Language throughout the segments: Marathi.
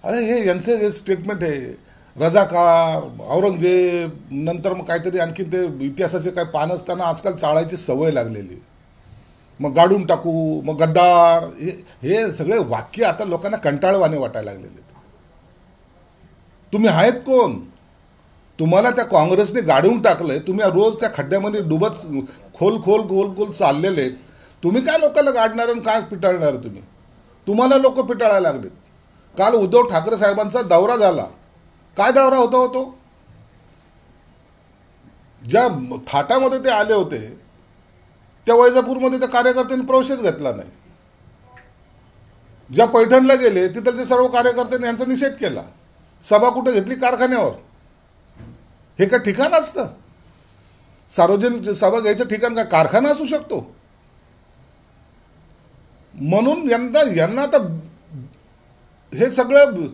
अरे हे यांचं हे स्टेटमेंट आहे, रजाकार, औरंगजेब, नंतर मग काहीतरी आणखी ते इतिहासाचे काय पान असताना आजकाल चाळायची सवय लागलेली, मग गाडून टाकू, मग गद्दार, हे सगळे वाक्य आता लोकांना कंटाळवाणे वाटायला लागलेले. तुम्ही आहेत कोण? तुम्हाला त्या काँग्रेसने गाडून टाकलंय, तुम्ही रोज त्या खड्ड्यामध्ये डुबत खोल खोल खोल खोल चाललेले आहेत. तुम्ही काय लोकांना गाडणार आणि काय पिटाळणार? तुम्हाला लोक पिटाळायला लागलेत. काल उद्धव ठाकरे साहेबांचा दौरा झाला. काय दौरा होता होतो? ज्या थाटामध्ये ते आले होते त्या वैजापूरमध्ये त्या कार्यकर्त्यांनी प्रवेशच घेतला नाही. ज्या पैठणला गेले तिथलचे सर्व कार्यकर्त्यांनी यांचा निषेध केला. सभा कुठे घेतली? कारखान्यावर. हे काय ठिकाण असतं? सार्वजनिक सभा घ्यायचं ठिकाण काय कारखाना असू शकतो? म्हणून यांना आता हे सगळं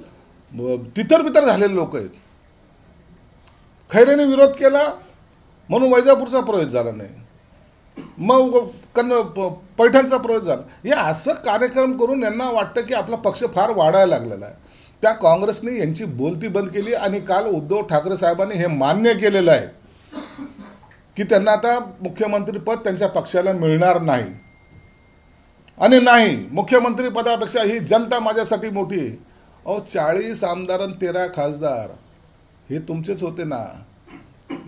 तितर बितर झालेले लोक आहेत. खैरेने विरोध केला म्हणून वैजापूरचा प्रवेश झाला नाही, मग पैठणचा प्रवेश झाला. हे असं कार्यक्रम करून यांना वाटतं की आपला पक्ष फार वाढायला लागलेला आहे. त्या काँग्रेसने यांची बोलती बंद केली आणि काल उद्धव ठाकरे साहेबांनी हे मान्य केलेलं आहे की त्यांना आता मुख्यमंत्रीपद त्यांच्या पक्षाला मिळणार नाही. आणि नाही, मुख्यमंत्री पदापेक्षा ही जनता माझ्यासाठी मोठी आहे. अहो 40 आमदार आणि 13 खासदार हे तुमचेच होते ना.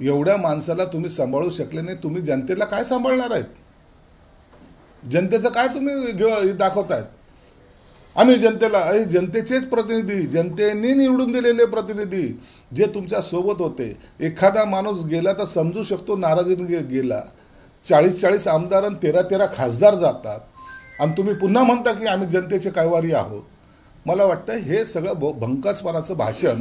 एवढ्या माणसाला तुम्ही सांभाळू शकले नाही, तुम्ही जनतेला काय सांभाळणार आहेत? जनतेचं काय तुम्ही दाखवतायत? आम्ही जनतेला, जनतेचेच प्रतिनिधी, जनतेने निवडून दिलेले प्रतिनिधी जे तुमच्या सोबत होते. एखादा माणूस गेला तर समजू शकतो नाराजीने गेला. 40 आमदार आणि 13 खासदार जातात आणि तुम्ही पुन्हा म्हणता की आम्ही जनतेचे कैवारी आहोत. मला वाटतं हे सगळं भंकसपणाचं भाषण,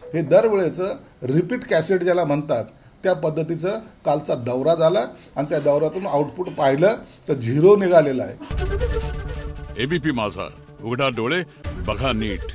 हे दरवेळेचं रिपीट कॅसेट ज्याला म्हणतात त्या पद्धतीचं कालचा दौरा झाला आणि त्या दौऱ्यातून आउटपुट पाहिलं तर झिरो निघालेला आहे. एबीपी माझा, उघडा डोळे बघा नीट.